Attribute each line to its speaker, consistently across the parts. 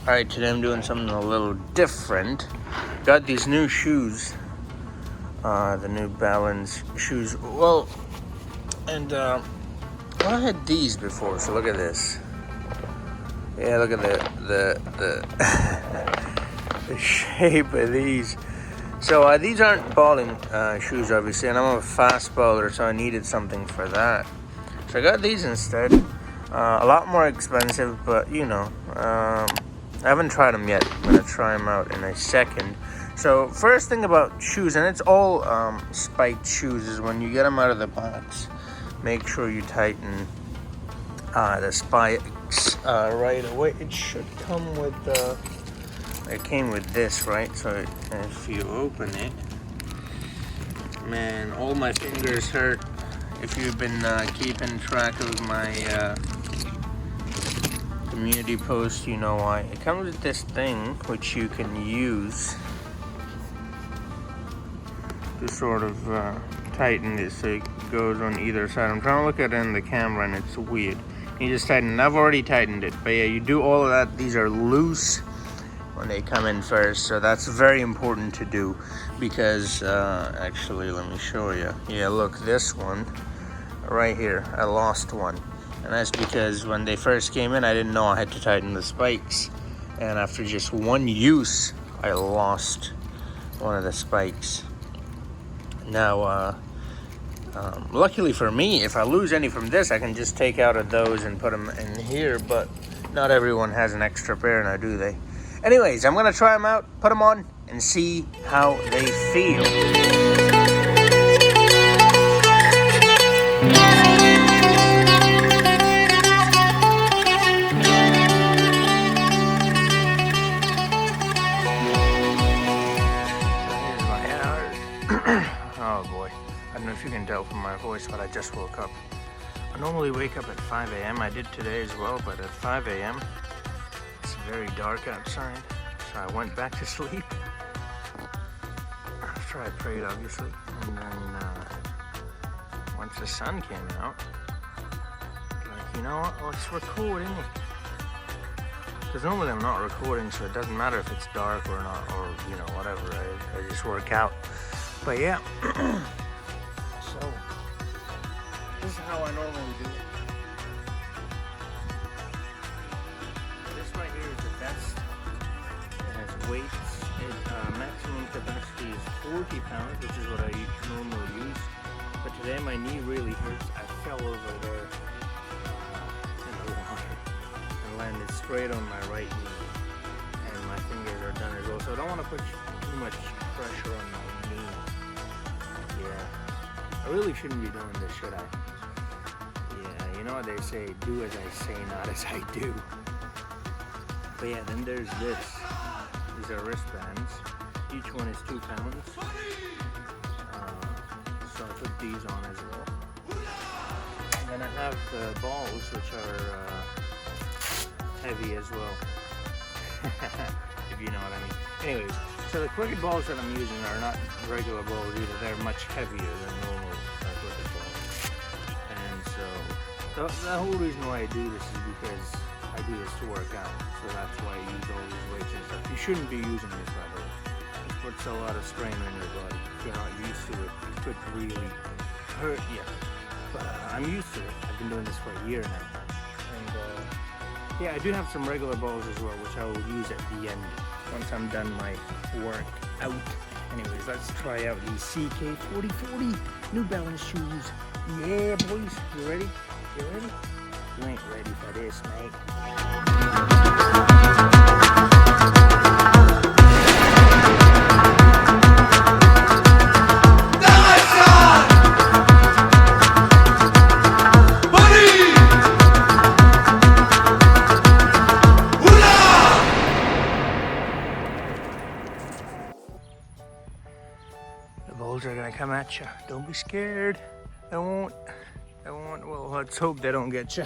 Speaker 1: Alright, today I'm doing something a little different. Got these new shoes. The New Balance shoes. Well, and I had these before, so look at this. Yeah, look at the the shape of these. So these aren't bowling shoes, obviously, and I'm a fast bowler, so I needed something for that. So I got these instead. A lot more expensive, but you know, I haven't tried them yet. I'm gonna try them out in a second. So first thing about shoes, and it's all spiked shoes, is when you get them out of the box, make sure you tighten the spikes right away. It should come with it came with this, right? So if you open it, man, all my fingers hurt. If you've been keeping track of my community post, you know why. It comes with this thing which you can use to sort of tighten it so it goes on either side. I'm trying to look at it in the camera and it's weird. You just tighten it. I've already tightened it, but yeah, you do all of that. These are loose when they come in first, so that's very important to do because actually, let me show you. Yeah, look, this one right here, I lost one. And that's because when they first came in, I didn't know I had to tighten the spikes. And after just one use, I lost one of the spikes. Now, luckily for me, if I lose any from this, I can just take out of those and put them in here. But not everyone has an extra pair now, do they? Anyways, I'm going to try them out, put them on, and see how they feel. Oh boy, I don't know if you can tell from my voice, but I just woke up. I normally wake up at 5 a.m. I did today as well, but at 5 a.m. it's very dark outside, so I went back to sleep. After I prayed, obviously, and then once the sun came out, like, you know what, let's record, innit? Because normally I'm not recording, so it doesn't matter if it's dark or not, or, you know, whatever, I just work out. But yeah, so this is how I normally do it. This right here is the best. It has weights. Maximum capacity is 40 pounds, which is what I normally use. But today my knee really hurts. I fell over there in the water and landed straight on my right knee. And my fingers are done as well. So I don't want to put too much pressure on my knee. Yeah, I really shouldn't be doing this, should I? Yeah, you know what they say, do as I say, not as I do. But yeah, then there's this. These are wristbands. Each one is 2 pounds. So I put these on as well. And then I have the balls, which are heavy as well. If you know what I mean. Anyways, so the cricket balls that I'm using are not regular balls either. They're much heavier than normal cricket balls. And so the whole reason why I do this is because I do this to work out. So that's why I use all these weights and stuff. You shouldn't be using this, by the way. It puts a lot of strain on your body. If you're not used to it, it could really hurt you. But I'm used to it. I've been doing this for a year now. And yeah, I do have some regular balls as well, which I will use at the end once I'm done my work out. Anyways, let's try out these CK4040 New Balance shoes. Yeah, boys, you ready? You ready? You ain't ready for this, mate. The bulls are gonna come at you. Don't be scared. They won't. Well, let's hope they don't get you.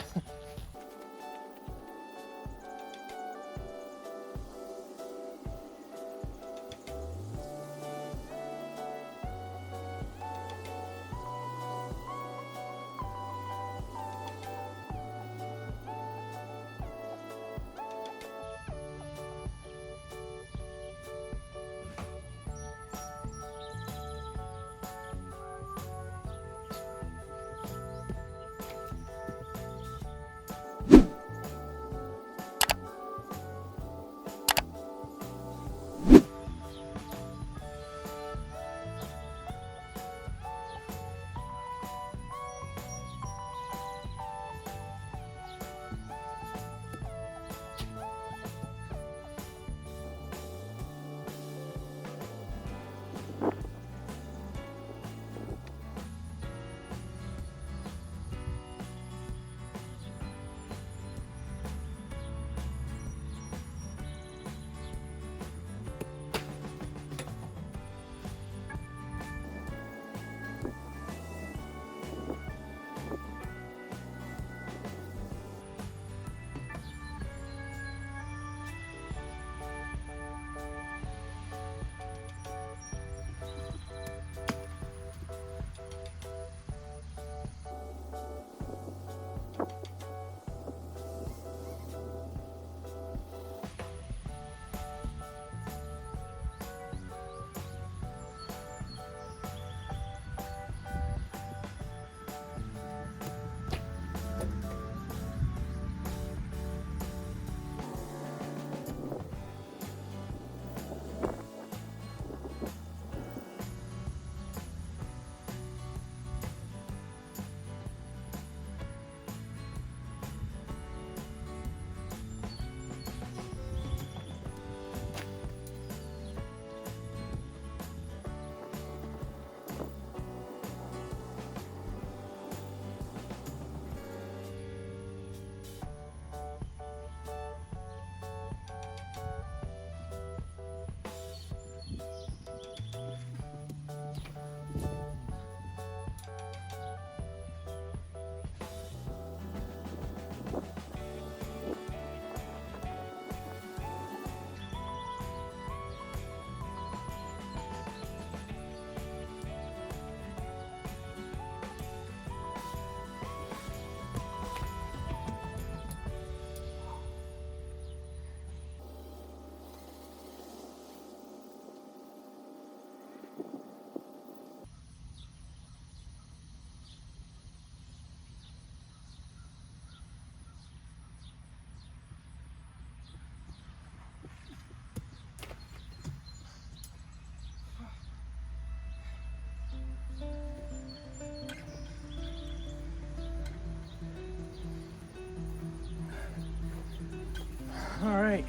Speaker 1: Alright,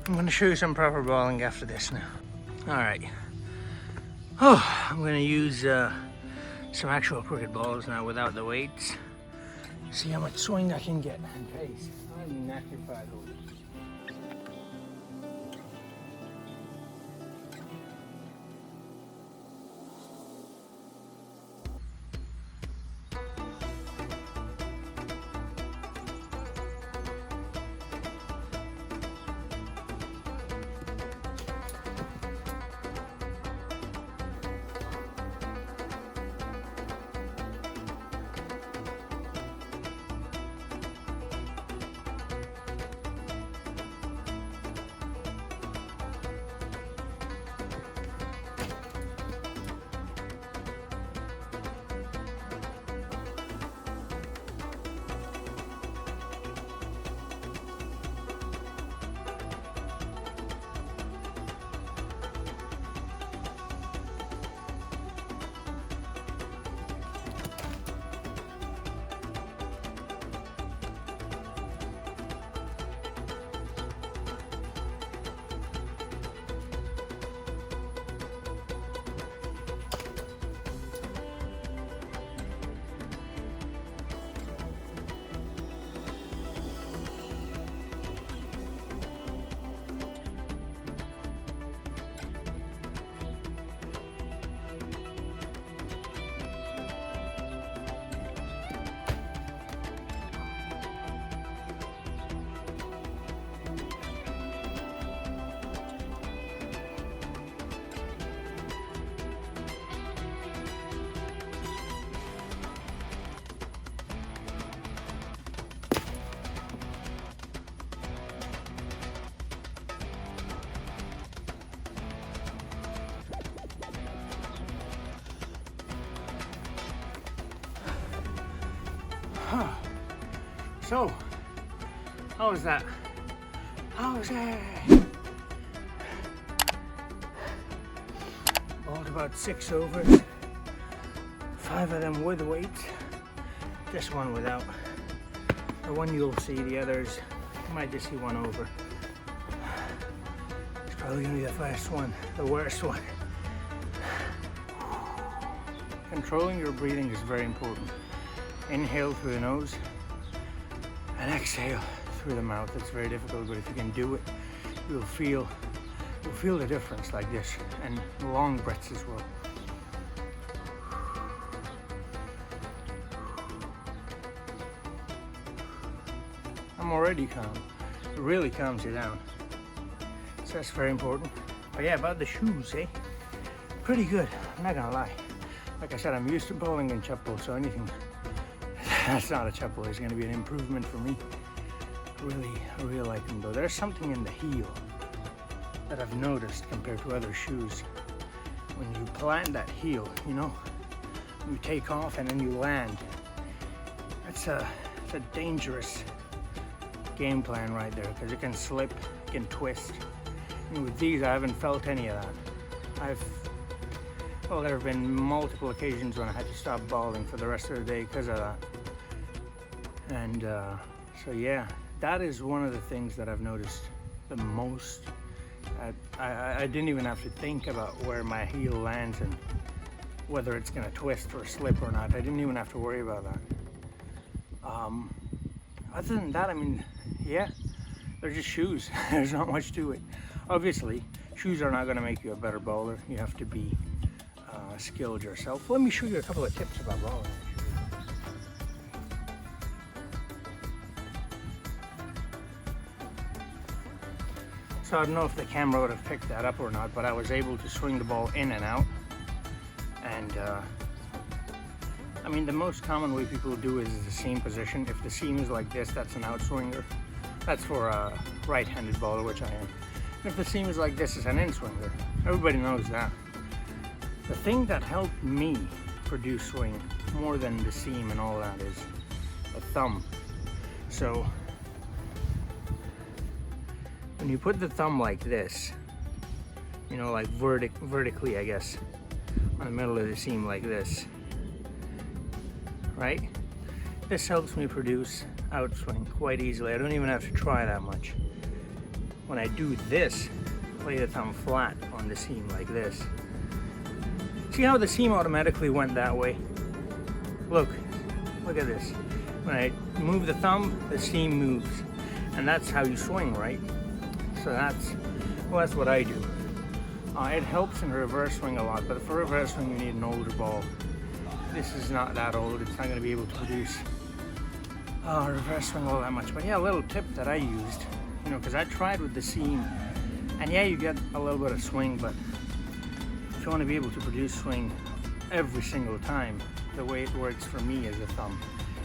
Speaker 1: I'm going to show you some proper balling after this now. Alright. Oh, I'm going to use some actual cricket balls now without the weights. See how much swing I can get and pace. I'm knackered by those. So, how was that? How was it? Balled about 6 overs, 5 of them with weights, this one without. The one you'll see, the others, you might just see one over. It's probably gonna be the first one, the worst one. Controlling your breathing is very important. Inhale through the nose and exhale through the mouth. It's very difficult, but if you can do it, you'll feel the difference like this, and long breaths as well. I'm already calm. It really calms you down. So that's very important. But yeah, about the shoes, pretty good. I'm not gonna lie. Like I said, I'm used to bowling in chapel, so anything that's not a chapel is going to be an improvement for me. I really like them though. There's something in the heel that I've noticed compared to other shoes. When you plant that heel, you know, you take off and then you land. It's a dangerous game plan right there, because it can slip, it can twist. And with these, I haven't felt any of that. Well, there have been multiple occasions when I had to stop bowling for the rest of the day because of that. And so yeah, that is one of the things that I've noticed the most. I didn't even have to think about where my heel lands and whether it's gonna twist or slip or not. I didn't even have to worry about that. Other than that, I mean, yeah, they're just shoes. There's not much to it. Obviously, shoes are not gonna make you a better bowler. You have to be skilled yourself. Let me show you a couple of tips about bowling. So I don't know if the camera would have picked that up or not, but I was able to swing the ball in and out. And I mean, the most common way people do it is the seam position. If the seam is like this, that's an outswinger. That's for a right-handed bowler, which I am. And if the seam is like this, it's an in-swinger. Everybody knows that. The thing that helped me produce swing more than the seam and all that is a thumb. So when you put the thumb like this, you know, like vertically, I guess, on the middle of the seam like this, right? This helps me produce outswing quite easily. I don't even have to try that much. when I do this, lay the thumb flat on the seam like this. See how the seam automatically went that way? Look at this. When I move the thumb, the seam moves. And that's how you swing, right? So that's what I do. It helps in reverse swing a lot, but for reverse swing you need an older ball. This is not that old, it's not going to be able to produce reverse swing all that much. But yeah, a little tip that I used, you know, because I tried with the seam, and yeah, you get a little bit of swing, but if you want to be able to produce swing every single time, the way it works for me is a thumb.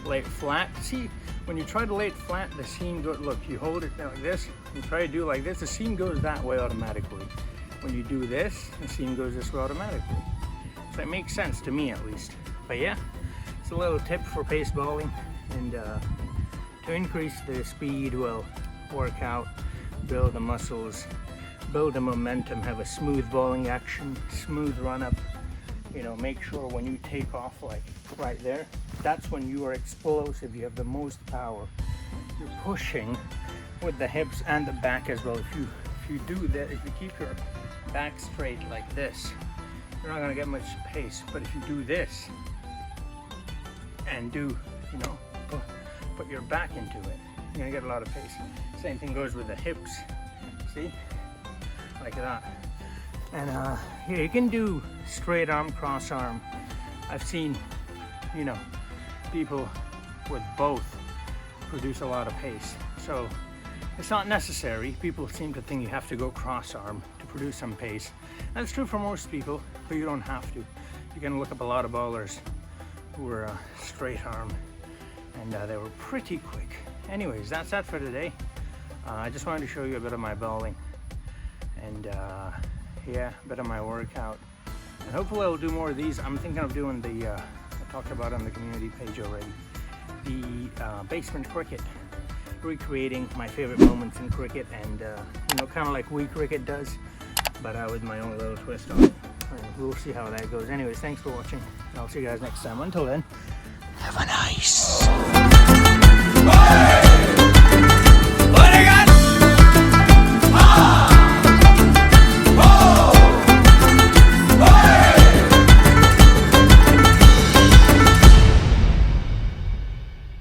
Speaker 1: Lay it flat. See, when you try to lay it flat, the seam goes, look, you hold it like this, you try to do like this, the seam goes that way automatically. When you do this, the seam goes this way automatically. So it makes sense to me at least. But yeah, it's a little tip for pace balling, and to increase the speed, well, work out, build the muscles, build the momentum, have a smooth balling action, smooth run up. You know, make sure when you take off like right there, that's when you are explosive, you have the most power. You're pushing with the hips and the back as well. If you do that, if you keep your back straight like this, you're not gonna get much pace. But if you do this and do, you know, put your back into it, you're gonna get a lot of pace. Same thing goes with the hips, see? Like that. And yeah, you can do straight arm, cross arm. I've seen, you know, people with both produce a lot of pace. So it's not necessary. People seem to think you have to go cross arm to produce some pace. That's true for most people, but you don't have to. You can look up a lot of ballers who were straight arm, and they were pretty quick. Anyways, that's that for today. I just wanted to show you a bit of my balling, and yeah, a bit of my workout. And hopefully I'll do more of these. I'm thinking of doing the, I talked about on the community page already, the basement cricket. Recreating my favorite moments in cricket, and you know, kind of like Wii Cricket does, but with my own little twist on it. And we'll see how that goes. Anyways, thanks for watching, and I'll see you guys next time. Until then, have a nice